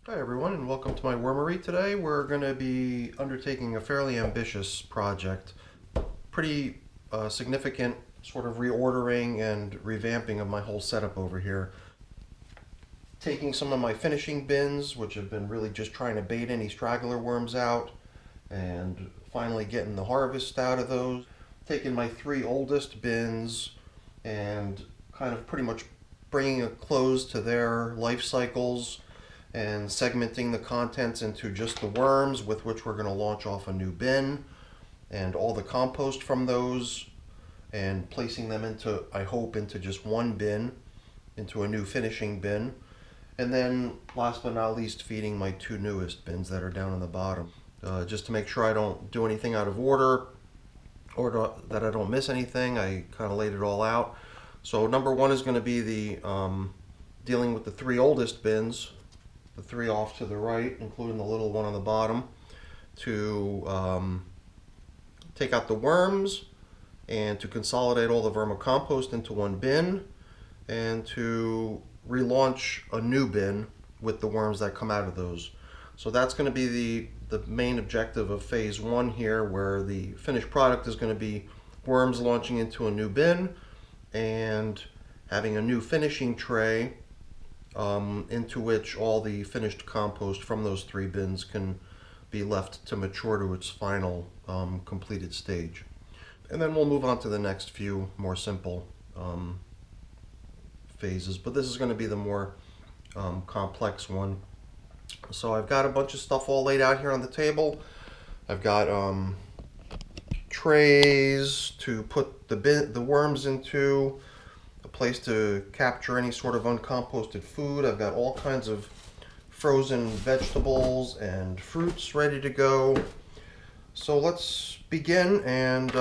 Hi everyone, and welcome to my wormery. Today we're going to be undertaking a fairly ambitious project. Pretty significant sort of reordering and revamping of my whole setup over here. Taking some of my finishing bins, which have been really just trying to bait any straggler worms out, and finally getting the harvest out of those. Taking my three oldest bins and kind of pretty much bringing a close to their life cycles and segmenting the contents into just the worms, with which we're going to launch off a new bin, and all the compost from those, and placing them into, I hope, into just one bin, into a new finishing bin. And then last but not least, feeding my two newest bins that are down on the bottom, just to make sure I don't do anything out of order, or that I don't miss anything. I kind of laid it all out. So number one is going to be the dealing with the three oldest bins, the three off to the right, including the little one on the bottom, to take out the worms and to consolidate all the vermicompost into one bin, and to relaunch a new bin with the worms that come out of those. So that's going to be the main objective of phase one here, where the finished product is going to be worms launching into a new bin and having a new finishing tray into which all the finished compost from those three bins can be left to mature to its final completed stage. And then we'll move on to the next few more simple phases, but this is going to be the more complex one. So I've got a bunch of stuff all laid out here on the table. I've got trays to put the worms into, a place to capture any sort of uncomposted food. I've got all kinds of frozen vegetables and fruits ready to go. So let's begin, and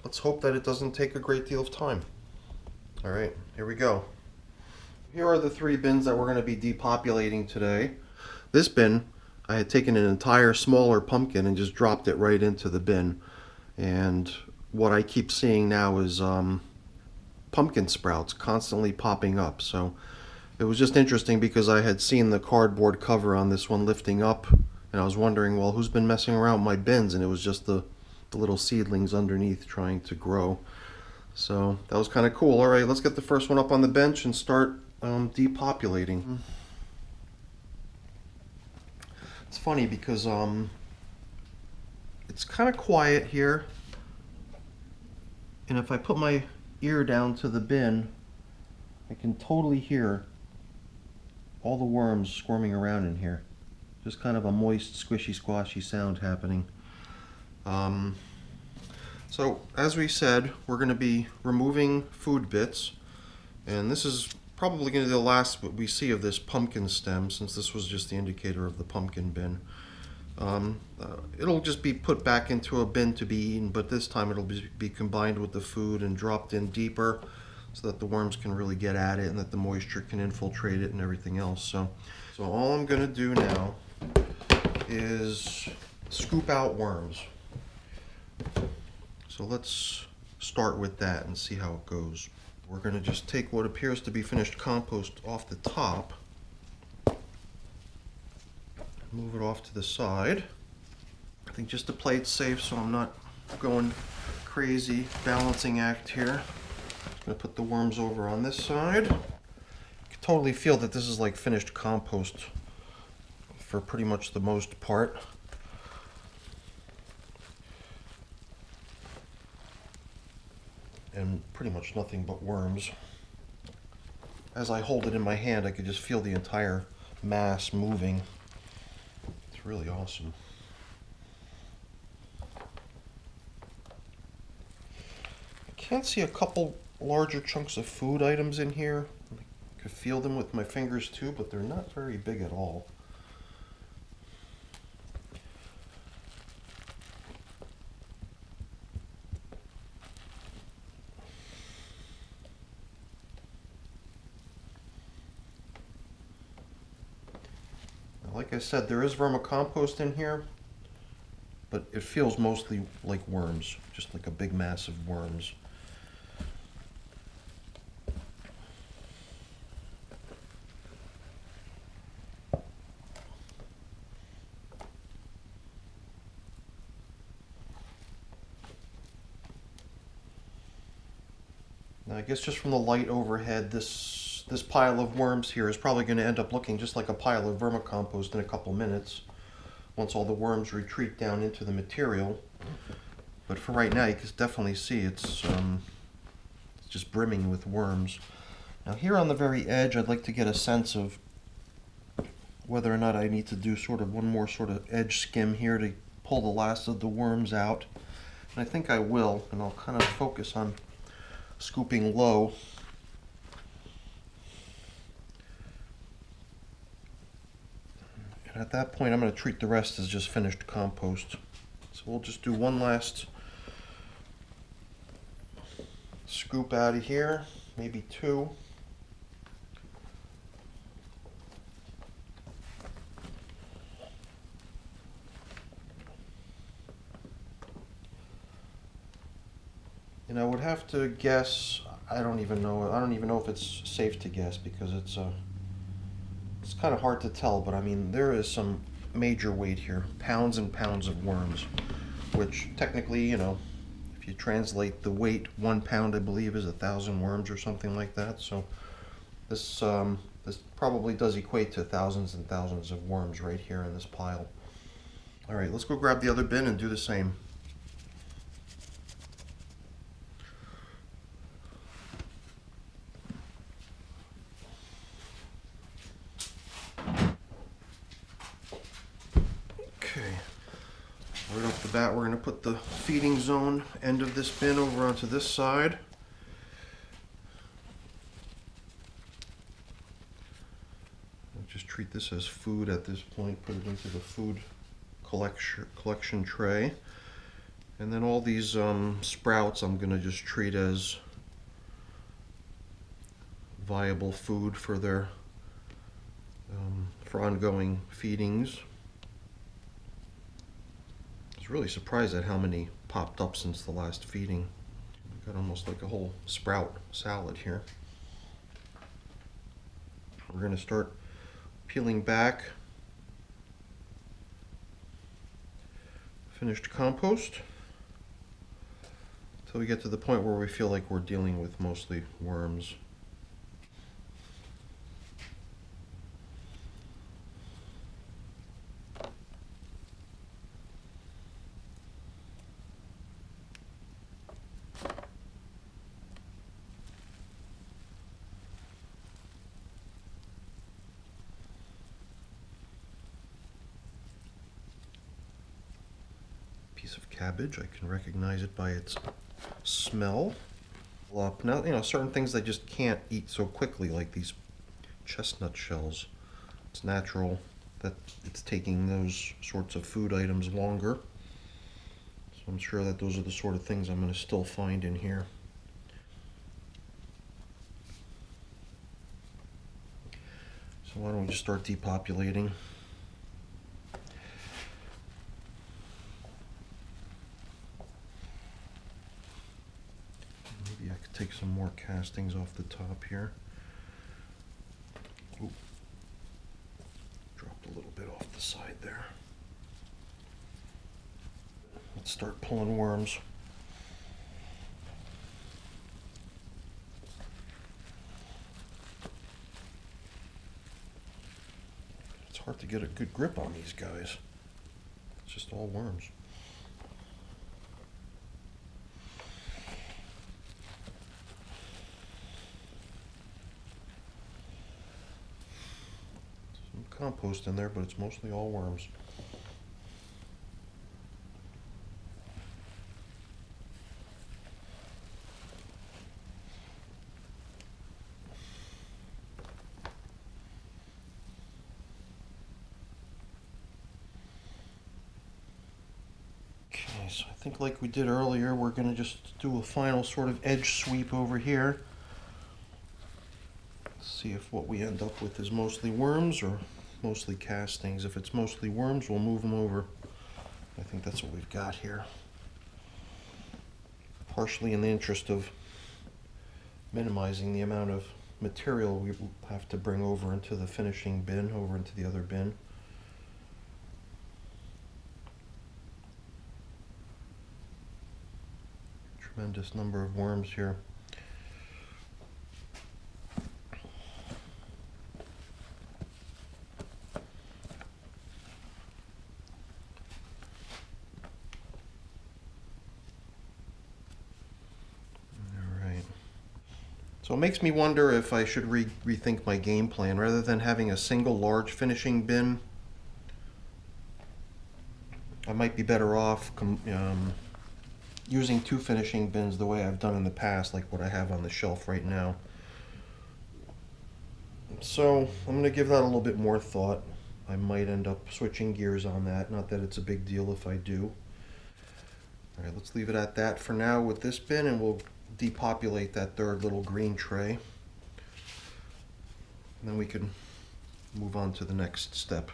let's hope that it doesn't take a great deal of time. All right, here we go. Here are the three bins that we're going to be depopulating today. This bin, I had taken an entire smaller pumpkin and just dropped it right into the bin. And what I keep seeing now is pumpkin sprouts constantly popping up. So it was just interesting because I had seen the cardboard cover on this one lifting up, and I was wondering, well, who's been messing around with my bins? And it was just the little seedlings underneath trying to grow. So that was kind of cool. All right, let's get the first one up on the bench and start depopulating. It's funny because it's kind of quiet here, and if I put my ear down to the bin, I can totally hear all the worms squirming around in here. Just kind of a moist, squishy, squashy sound happening. So as we said, we're going to be removing food bits, and this is probably going to be the last we see of this pumpkin stem, since this was just the indicator of the pumpkin bin. It'll just be put back into a bin to be eaten, but this time it'll be combined with the food and dropped in deeper so that the worms can really get at it and that the moisture can infiltrate it and everything else. So all I'm going to do now is scoop out worms. So let's start with that and see how it goes. We're going to just take what appears to be finished compost off the top, move it off to the side. I think just to play it safe so I'm not going crazy balancing act here. I'm going to put the worms over on this side. You can totally feel that this is like finished compost for pretty much the most part. And pretty much nothing but worms. As I hold it in my hand, I could just feel the entire mass moving. It's really awesome. I can't see a couple larger chunks of food items in here. I could feel them with my fingers too, but they're not very big at all. Like I said, there is vermicompost in here, but it feels mostly like worms, just like a big mass of worms. I guess just from the light overhead, this pile of worms here is probably going to end up looking just like a pile of vermicompost in a couple minutes, once all the worms retreat down into the material. But for right now, you can definitely see it's just brimming with worms. Now here on the very edge, I'd like to get a sense of whether or not I need to do sort of one more sort of edge skim here to pull the last of the worms out. And I think I will, and I'll kind of focus on scooping low. And at that point, I'm going to treat the rest as just finished compost. So we'll just do one last scoop out of here, maybe two. And I would have to guess, I don't even know if it's safe to guess, because it's kind of hard to tell, but I mean, there is some major weight here, pounds and pounds of worms, which technically, you know, if you translate the weight, 1 pound, I believe, is 1,000 worms or something like that. So this probably does equate to thousands and thousands of worms right here in this pile. All right, let's go grab the other bin and do the same. Okay, right off the bat, we're going to put the feeding zone end of this bin over onto this side. I'll just treat this as food at this point, put it into the food collection tray. And then all these sprouts I'm going to just treat as viable food for their for ongoing feedings. I was really surprised at how many popped up since the last feeding. Got almost like a whole sprout salad here. We're going to start peeling back finished compost until we get to the point where we feel like we're dealing with mostly worms. Piece of cabbage, I can recognize it by its smell. Now, you know, certain things I just can't eat so quickly, like these chestnut shells. It's natural that it's taking those sorts of food items longer. So I'm sure that those are the sort of things I'm going to still find in here. So why don't we just start depopulating? Maybe I could take some more castings off the top here. Ooh. Dropped a little bit off the side there. Let's start pulling worms. It's hard to get a good grip on these guys. It's just all worms. Some compost in there, but it's mostly all worms. So I think like we did earlier, we're going to just do a final sort of edge sweep over here. See if what we end up with is mostly worms or mostly castings. If it's mostly worms, we'll move them over. I think that's what we've got here. Partially in the interest of minimizing the amount of material we have to bring over into the finishing bin, over into the other bin. Tremendous number of worms here. So it makes me wonder if I should rethink my game plan. Rather than having a single large finishing bin, I might be better off using 2 finishing bins the way I've done in the past, like what I have on the shelf right now. So I'm going to give that a little bit more thought. I might end up switching gears on that. Not that it's a big deal if I do. Alright, let's leave it at that for now with this bin, and we'll depopulate that third little green tray. And then we can move on to the next step.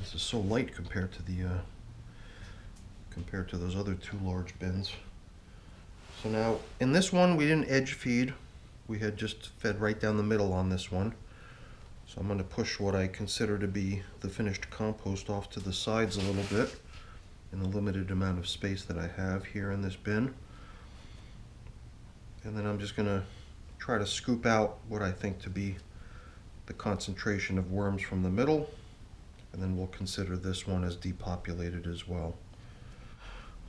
This is so light compared to those other 2 large bins. So now in this one we didn't edge feed. We had just fed right down the middle on this one. So I'm going to push what I consider to be the finished compost off to the sides a little bit in the limited amount of space that I have here in this bin. And then I'm just going to try to scoop out what I think to be the concentration of worms from the middle, and then we'll consider this one as depopulated as well.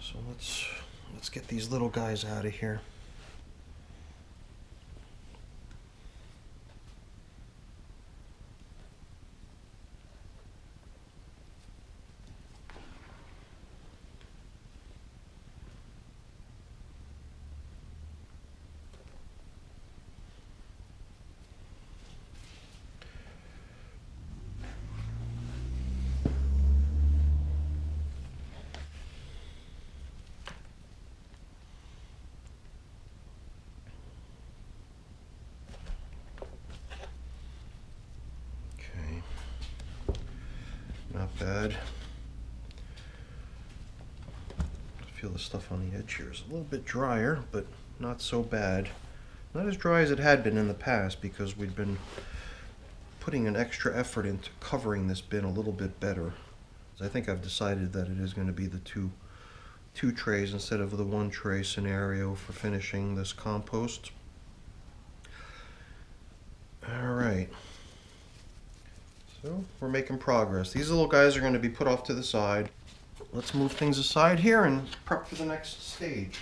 So let's get these little guys out of here. Not bad. I feel the stuff on the edge here is a little bit drier, but not so bad. Not as dry as it had been in the past, because we'd been putting an extra effort into covering this bin a little bit better. I think I've decided that it is going to be the two trays instead of the 1 tray scenario for finishing this compost. Alright. So we're making progress. These little guys are going to be put off to the side. Let's move things aside here and prep for the next stage.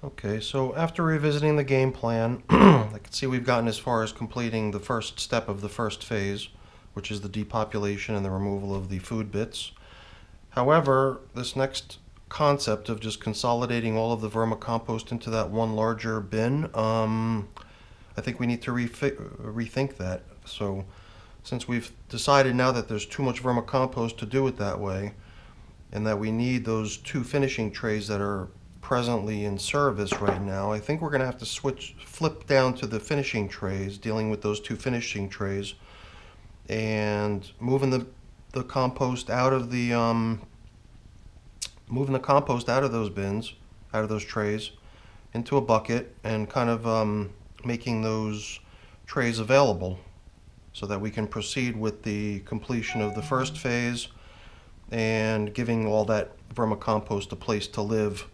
Okay, so after revisiting the game plan, I can see we've gotten as far as completing the first step of the first phase, which is the depopulation and the removal of the food bits. However, this next concept of just consolidating all of the vermicompost into that one larger bin, I think we need to rethink that. So since we've decided now that there's too much vermicompost to do it that way, and that we need those 2 finishing trays that are presently in service right now, I think we're going to have to flip down to the finishing trays, dealing with those 2 finishing trays, and moving the compost out of the those bins, out of those trays, into a bucket, and kind of making those trays available so that we can proceed with the completion of the first phase and giving all that vermicompost a place to live.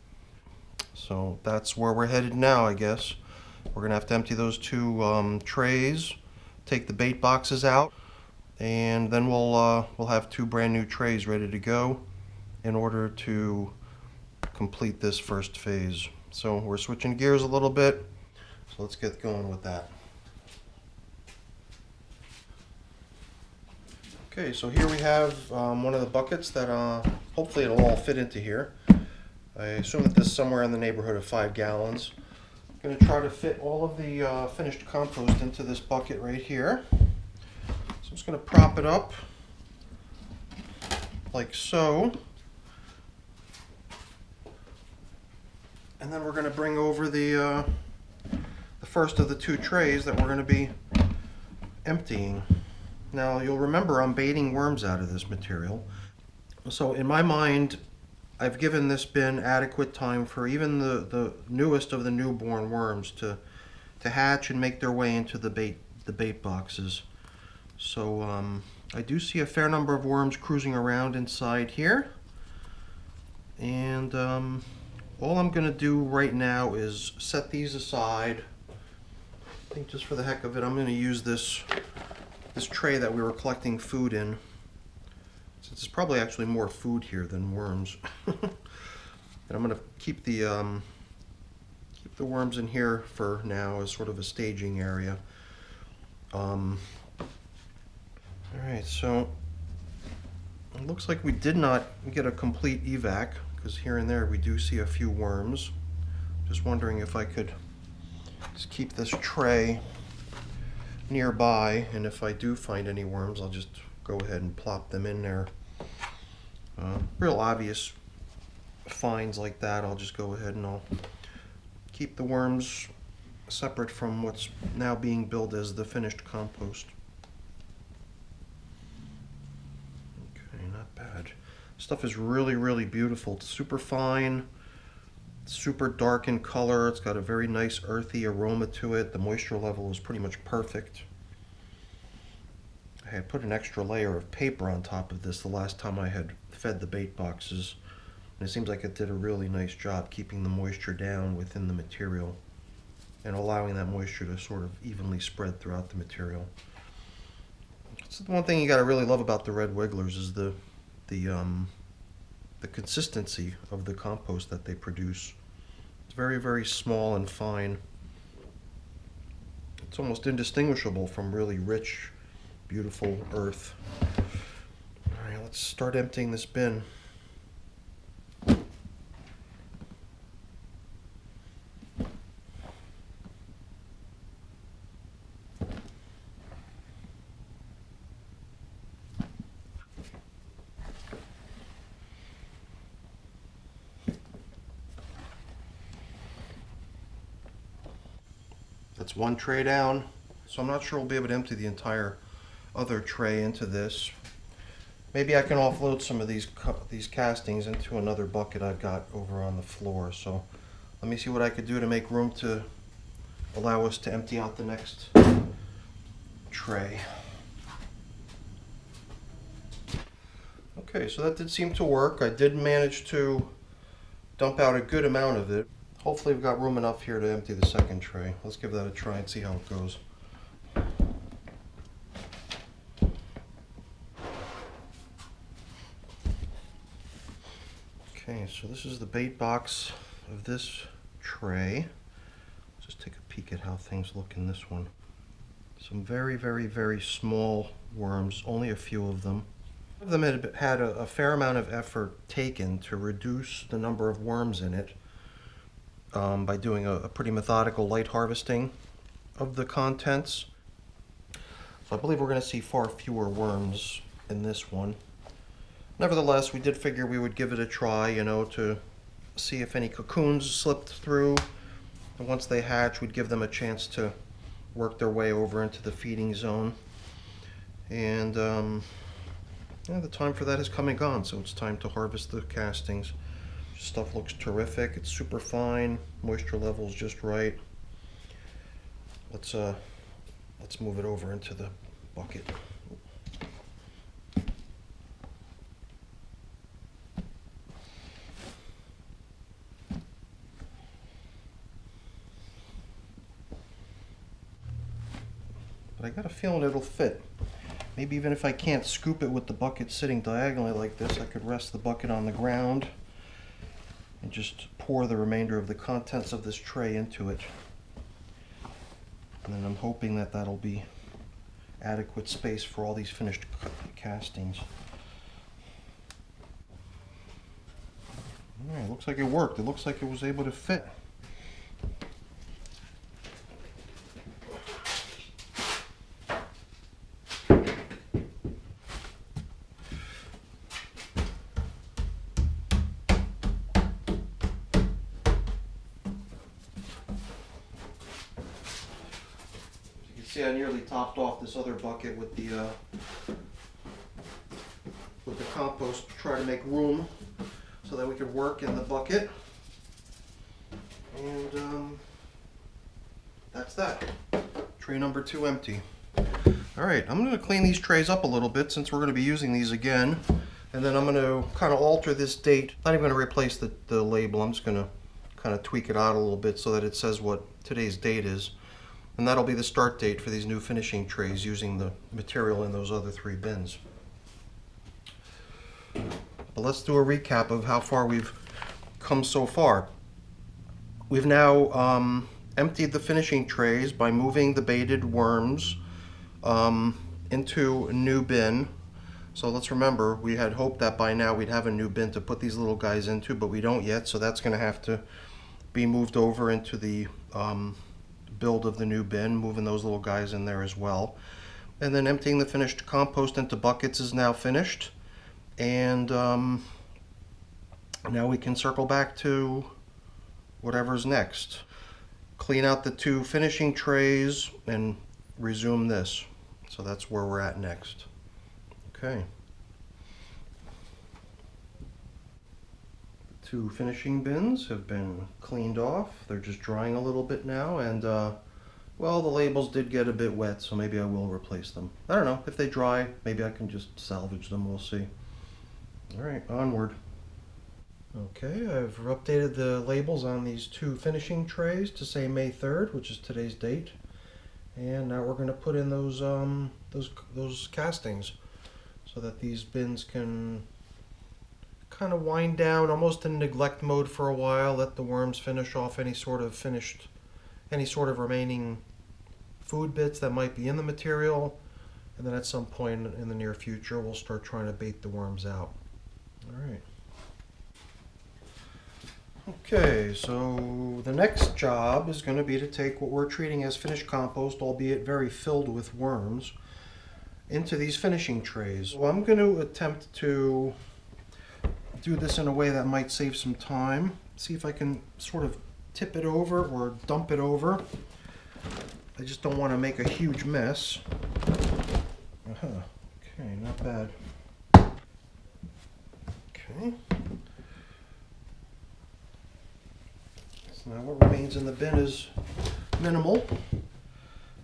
So that's where we're headed now, I guess. We're going to have to empty those 2 trays, take the bait boxes out, and then we'll have 2 brand new trays ready to go in order to complete this first phase. So we're switching gears a little bit, so let's get going with that. Okay, so here we have one of the buckets that hopefully it'll all fit into here. I assume that this is somewhere in the neighborhood of 5 gallons. I'm going to try to fit all of the finished compost into this bucket right here. So I'm just going to prop it up like so. And then we're going to bring over the first of the 2 trays that we're going to be emptying. Now you'll remember I'm baiting worms out of this material. So in my mind, I've given this bin adequate time for even the newest of the newborn worms to hatch and make their way into the bait boxes. So I do see a fair number of worms cruising around inside here, and all I'm going to do right now is set these aside. I think just for the heck of it, I'm going to use this tray that we were collecting food in. Since there's probably actually more food here than worms. And I'm going to keep the worms in here for now as sort of a staging area. Alright, so it looks like we did not get a complete evac, because here and there we do see a few worms. Just wondering if I could just keep this tray nearby, and if I do find any worms, I'll just go ahead and plop them in there. Real obvious finds like that, I'll just go ahead and I'll keep the worms separate from what's now being billed as the finished compost. Okay, not bad. Stuff is really, really beautiful. It's super fine, super dark in color. It's got a very nice earthy aroma to it. The moisture level is pretty much perfect. I had put an extra layer of paper on top of this the last time I had fed the bait boxes, and it seems like it did a really nice job keeping the moisture down within the material and allowing that moisture to sort of evenly spread throughout the material. So the one thing you got to really love about the red wigglers is the consistency of the compost that they produce. It's very, very small and fine. It's almost indistinguishable from really rich, beautiful earth. All right, let's start emptying this bin. That's one tray down, so I'm not sure we'll be able to empty the entire other tray into this. Maybe I can offload some of these castings into another bucket I've got over on the floor. So let me see what I could do to make room to allow us to empty out the next tray. Okay, so that did seem to work. I did manage to dump out a good amount of it. Hopefully we've got room enough here to empty the second tray. Let's give that a try and see how it goes. Okay, so this is the bait box of this tray. Let's just take a peek at how things look in this one. Some very, very, very small worms, only a few of them. Some of them had a fair amount of effort taken to reduce the number of worms in it by doing a pretty methodical light harvesting of the contents. So I believe we're going to see far fewer worms in this one. Nevertheless, we did figure we would give it a try, you know, to see if any cocoons slipped through. And once they hatch, we'd give them a chance to work their way over into the feeding zone. And yeah, the time for that has come and gone, so it's time to harvest the castings. Stuff looks terrific. It's super fine. Moisture level is just right. Let's move it over into the bucket. But I got a feeling it'll fit. Maybe even if I can't scoop it with the bucket sitting diagonally like this, I could rest the bucket on the ground and just pour the remainder of the contents of this tray into it. And then I'm hoping that that'll be adequate space for all these finished castings. Alright, looks like it worked. It looks like it was able to fit. See, I nearly topped off this other bucket with the compost to try to make room so that we could work in the bucket. And that's that. Tray number 2 empty. Alright, I'm going to clean these trays up a little bit since we're going to be using these again. And then I'm going to kind of alter this date. Not even going to replace the label. I'm just going to kind of tweak it out a little bit so that it says what today's date is. And that'll be the start date for these new finishing trays using the material in those other 3 bins. But let's do a recap of how far we've come so far. We've now emptied the finishing trays by moving the baited worms into a new bin. So let's remember, we had hoped that by now we'd have a new bin to put these little guys into, but we don't yet, so that's going to have to be moved over into the build of the new bin, moving those little guys in there as well. And then emptying the finished compost into buckets is now finished. And now we can circle back to whatever's next. Clean out the 2 finishing trays and resume this. So that's where we're at next. Okay. The 2 finishing bins have been cleaned off. They're just drying a little bit now, and well, the labels did get a bit wet, so maybe I will replace them. I don't know. If they dry, maybe I can just salvage them. We'll see. All right, onward. Okay, I've updated the labels on these 2 finishing trays to say May 3rd, which is today's date. And now we're going to put in those castings so that these bins can kind of wind down almost in neglect mode for a while, let the worms finish off any sort of remaining food bits that might be in the material, and then at some point in the near future we'll start trying to bait the worms out. Alright. Okay, so the next job is going to be to take what we're treating as finished compost, albeit very filled with worms, into these finishing trays. So I'm going to attempt to do this in a way that might save some time. See if I can sort of tip it over or dump it over. I just don't want to make a huge mess. Okay, not bad. Okay. So now what remains in the bin is minimal.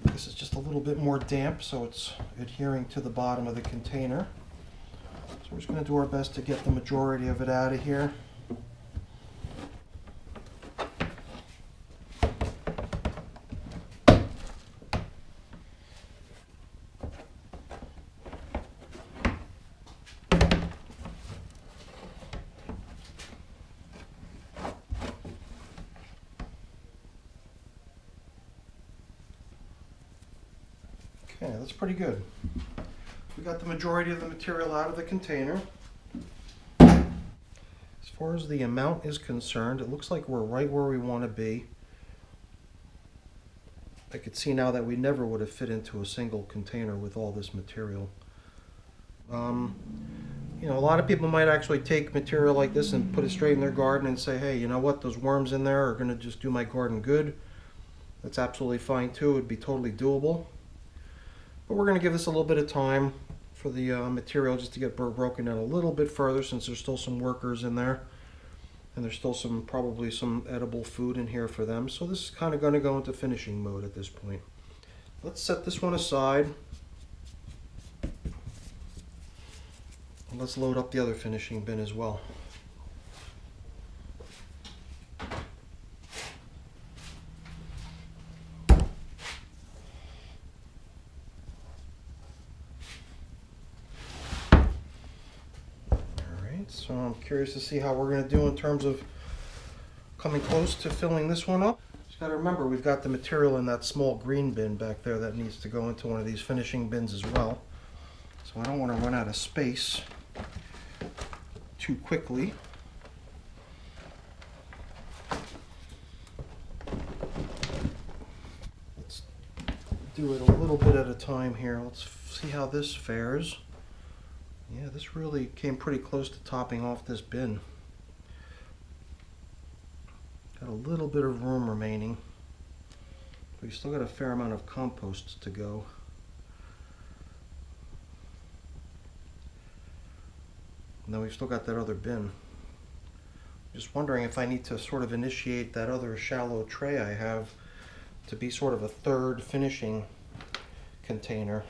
This is just a little bit more damp, so it's adhering to the bottom of the container. So we're just going to do our best to get the majority of it out of here. Okay, that's pretty good. We got the majority of the material out of the container. As far as the amount is concerned, it looks like we're right where we want to be. I could see now that we never would have fit into a single container with all this material. You know, a lot of people might actually take material like this and put it straight in their garden and say, hey, you know what, those worms in there are going to just do my garden good. That's absolutely fine too. It would be totally doable. But we're going to give this a little bit of time for the material just to get broken down a little bit further, since there's still some workers in there. And there's still probably some edible food in here for them. So this is kind of going to go into finishing mode at this point. Let's set this one aside. And let's load up the other finishing bin as well. So I'm curious to see how we're going to do in terms of coming close to filling this one up. Just got to remember, we've got the material in that small green bin back there that needs to go into one of these finishing bins as well. So I don't want to run out of space too quickly. Let's do it a little bit at a time here. Let's see how this fares. Yeah, this really came pretty close to topping off this bin. Got a little bit of room remaining. But we still got a fair amount of compost to go. And then we've still got that other bin. Just wondering if I need to sort of initiate that other shallow tray I have to be sort of a third finishing container.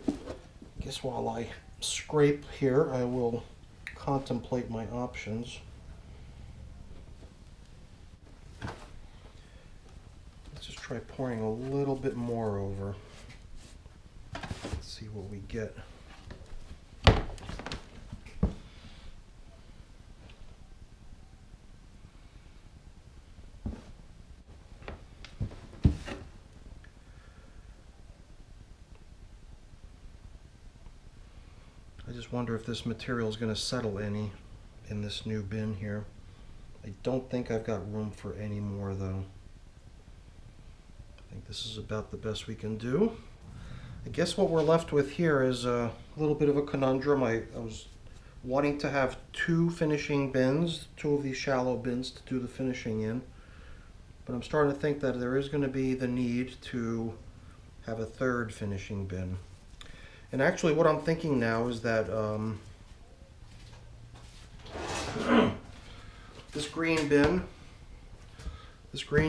I guess while I scrape here, I will contemplate my options. try pouring a little bit more over. Let's see what we get. I just wonder if this material is going to settle any in this new bin here. I don't think I've got room for any more though. I think this is about the best we can do. I guess what we're left with here is a little bit of a conundrum. I was wanting to have 2 finishing bins, 2 of these shallow bins to do the finishing in. But I'm starting to think that there is going to be the need to have a 3rd finishing bin. And actually what I'm thinking now is that this green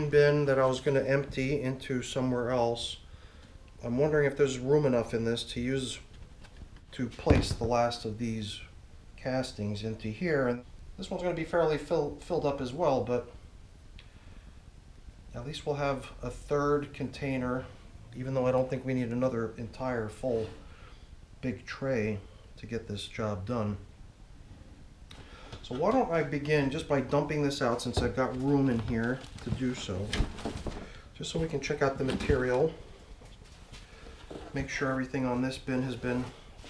bin that I was going to empty into somewhere else, I'm wondering if there's room enough in this to place the last of these castings into here. And this one's going to be fairly filled up as well, but at least we'll have a 3rd container, even though I don't think we need another entire full big tray to get this job done. So why don't I begin just by dumping this out, since I've got room in here to do so, just so we can check out the material, make sure everything on this bin has been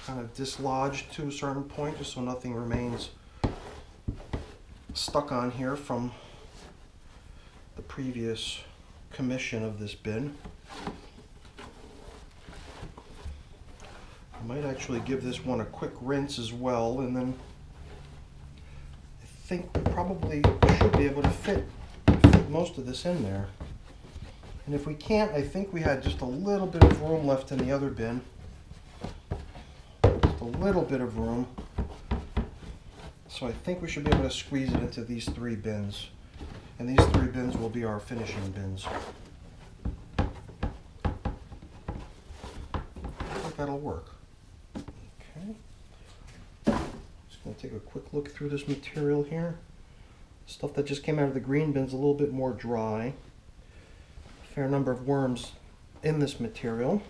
kind of dislodged to a certain point, just so nothing remains stuck on here from the previous commission of this bin. I might actually give this one a quick rinse as well, and then I think we probably should be able to fit most of this in there. And if we can't, I think we had just a little bit of room left in the other bin. Just a little bit of room. So I think we should be able to squeeze it into these 3 bins. And these 3 bins will be our finishing bins. I think that'll work. Just going to take a quick look through this material here. Stuff that just came out of the green bin's a little bit more dry. A fair number of worms in this material.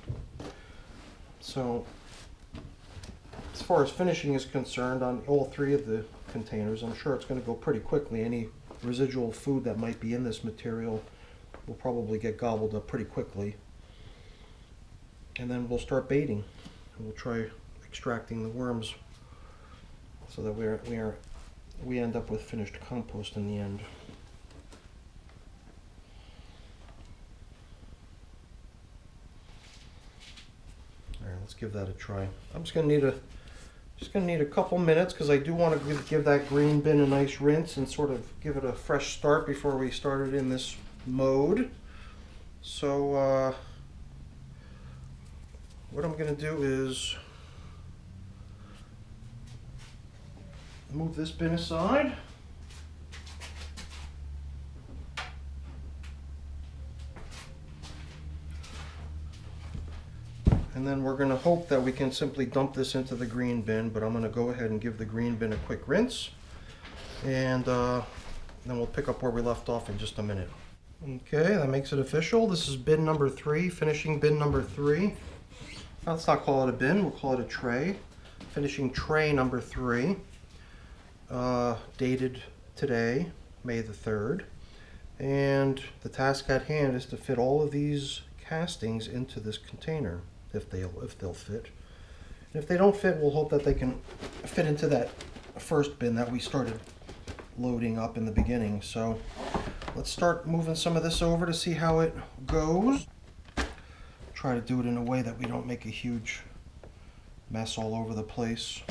So as far as finishing is concerned on all 3 of the containers, I'm sure it's going to go pretty quickly. Any residual food that might be in this material will probably get gobbled up pretty quickly. And then we'll start baiting. We'll try extracting the worms so that we end up with finished compost in the end. All right, let's give that a try. I'm just gonna need a couple minutes because I do want to give that green bin a nice rinse and sort of give it a fresh start before we started in this mode. So what I'm going to do is move this bin aside. And then we're going to hope that we can simply dump this into the green bin, but I'm going to go ahead and give the green bin a quick rinse. And then we'll pick up where we left off in just a minute. Okay, that makes it official. This is bin number 3, finishing bin number 3. Let's not call it a bin, we'll call it a tray. Finishing tray number 3, dated today, May the 3rd. And the task at hand is to fit all of these castings into this container, if they'll fit. And if they don't fit, we'll hope that they can fit into that first bin that we started loading up in the beginning. So let's start moving some of this over to see how it goes. Try to do it in a way that we don't make a huge mess all over the place.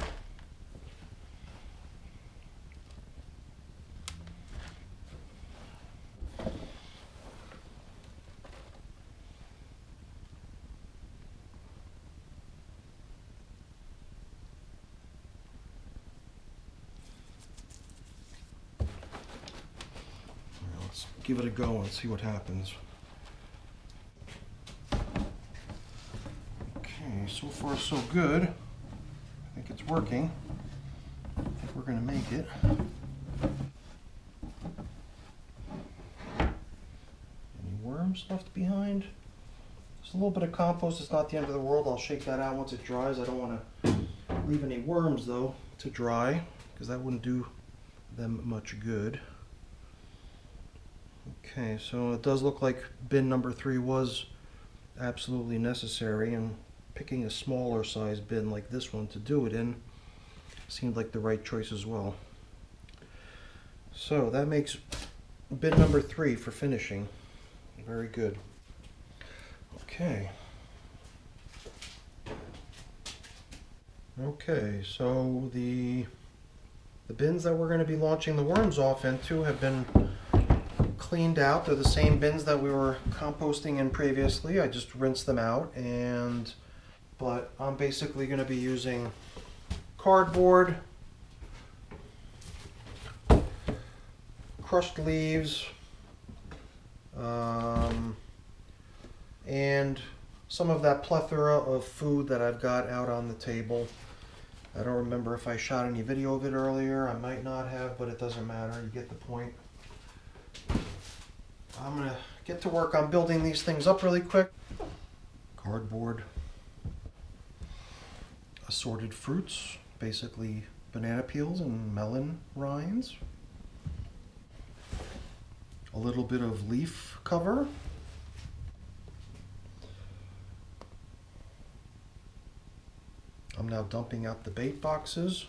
Let's give it a go and see what happens. So far so good. I think it's working. I think we're going to make it. Any worms? worms left behind. There's a little bit of compost. It's not the end of the world. I'll shake that out once it dries. I don't want to leave any worms though to dry because that wouldn't do them much good. Okay, so it does look like bin number 3 was absolutely necessary, and picking a smaller size bin like this one to do it in seemed like the right choice as well. So that makes bin number 3 for finishing. Very good. Okay. Okay, so the bins that we're going to be launching the worms off into have been cleaned out. They're the same bins that we were composting in previously. I just rinsed them out, but I'm basically going to be using cardboard, crushed leaves, and some of that plethora of food that I've got out on the table. I don't remember if I shot any video of it earlier. I might not have, but it doesn't matter. You get the point. I'm going to get to work on building these things up really quick. Cardboard, assorted fruits, basically banana peels and melon rinds, a little bit of leaf cover, I'm now dumping out the bait boxes.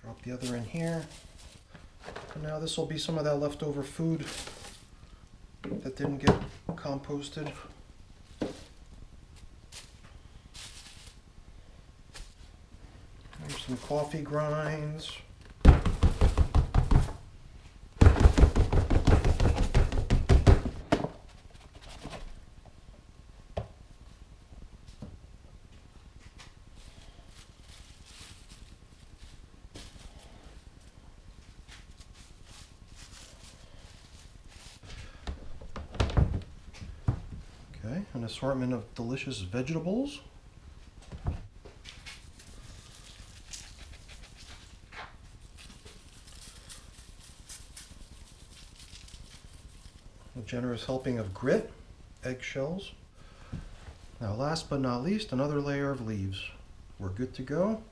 Drop the other in here. And now this will be some of that leftover food that didn't get composted. There's some coffee grinds. Okay, an assortment of delicious vegetables. A generous helping of grit, eggshells. Now last but not least, another layer of leaves. We're good to go.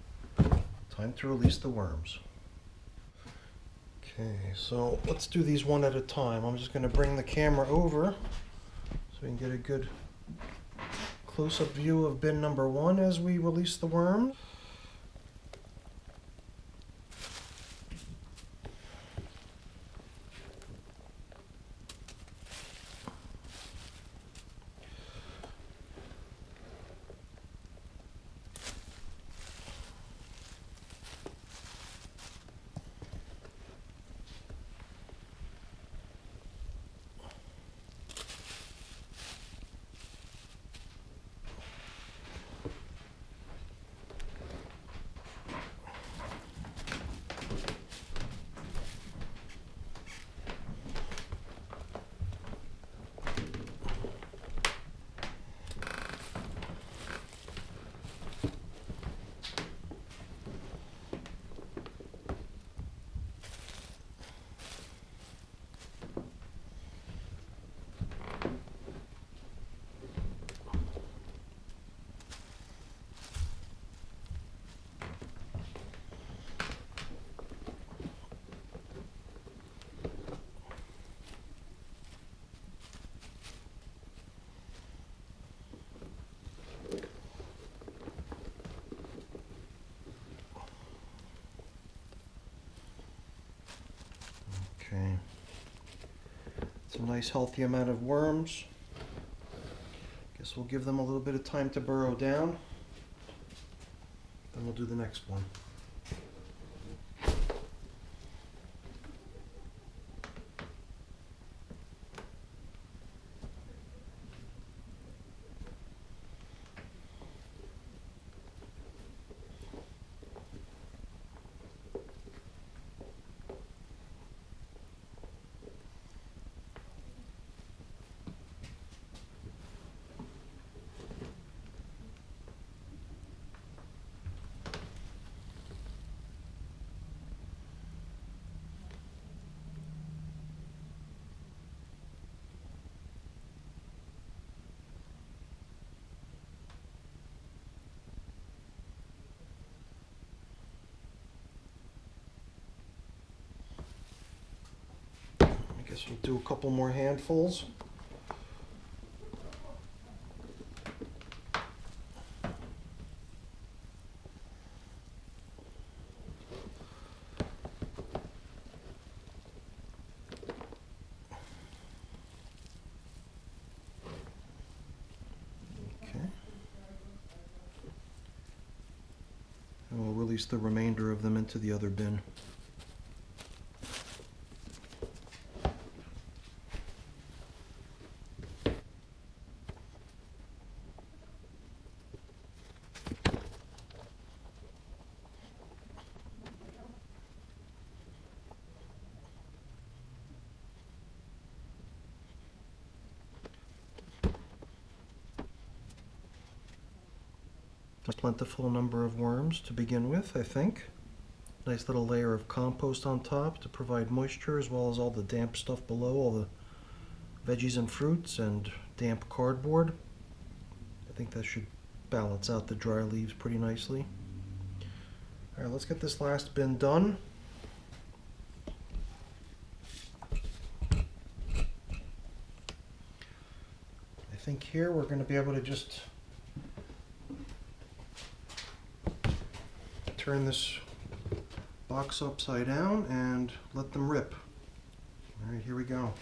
Time to release the worms. Okay, so let's do these one at a time. I'm just going to bring the camera over so we can get a good close-up view of bin number 1 as we release the worms. Okay, it's a nice healthy amount of worms. Guess we'll give them a little bit of time to burrow down. Then we'll do the next one. So do a couple more handfuls. And we'll release the remainder of them into the other bin. A plentiful number of worms to begin with, I think. Nice little layer of compost on top to provide moisture, as well as all the damp stuff below, all the veggies and fruits and damp cardboard. I think that should balance out the dry leaves pretty nicely. All right, let's get this last bin done. I think here we're going to be able to just turn this box upside down and let them rip. All right, here we go.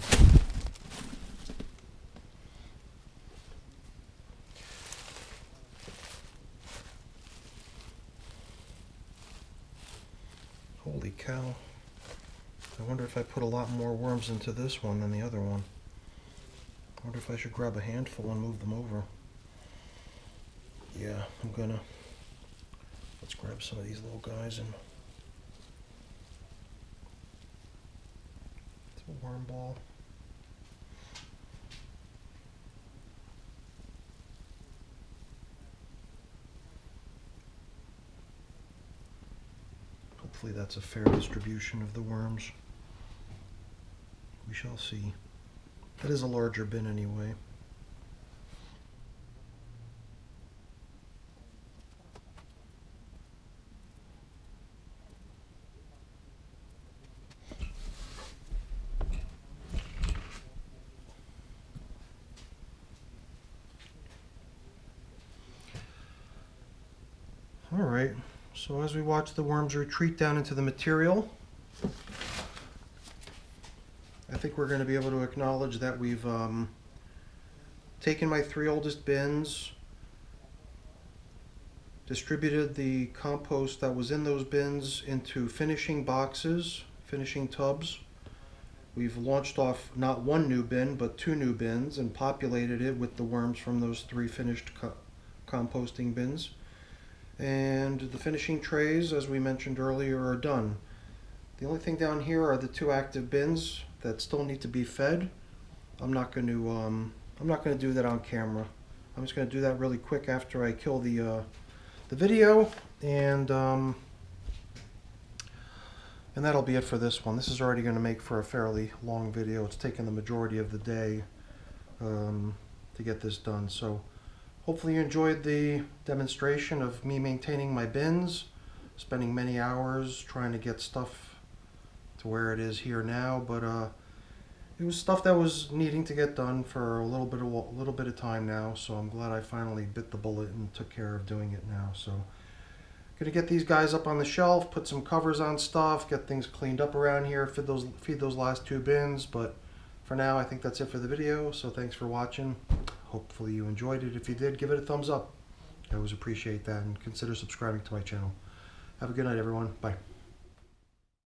Holy cow. I wonder if I put a lot more worms into this one than the other one. I wonder if I should grab a handful and move them over. Yeah, I'm gonna. Let's grab some of these little guys and it's a worm ball. Hopefully that's a fair distribution of the worms. We shall see. That is a larger bin anyway. All right, so as we watch the worms retreat down into the material, I think we're going to be able to acknowledge that we've taken my 3 oldest bins, distributed the compost that was in those bins into finishing boxes, finishing tubs. We've launched off not 1 new bin, but 2 new bins and populated it with the worms from those 3 finished composting bins. And the finishing trays, as we mentioned earlier, are done. The only thing down here are the 2 active bins that still need to be fed. I'm not going to do that on camera. I'm just going to do that really quick after I kill the video, and that'll be it for this one. This is already going to make for a fairly long video. It's taken the majority of the day to get this done. So hopefully you enjoyed the demonstration of me maintaining my bins, spending many hours trying to get stuff to where it is here now, but it was stuff that was needing to get done for a little bit of time now, so I'm glad I finally bit the bullet and took care of doing it now. So gonna get these guys up on the shelf, put some covers on stuff, get things cleaned up around here, feed those last 2 bins, but for now I think that's it for the video. So thanks for watching. Hopefully you enjoyed it. If you did, give it a thumbs up. I always appreciate that, and consider subscribing to my channel. Have a good night, everyone. Bye.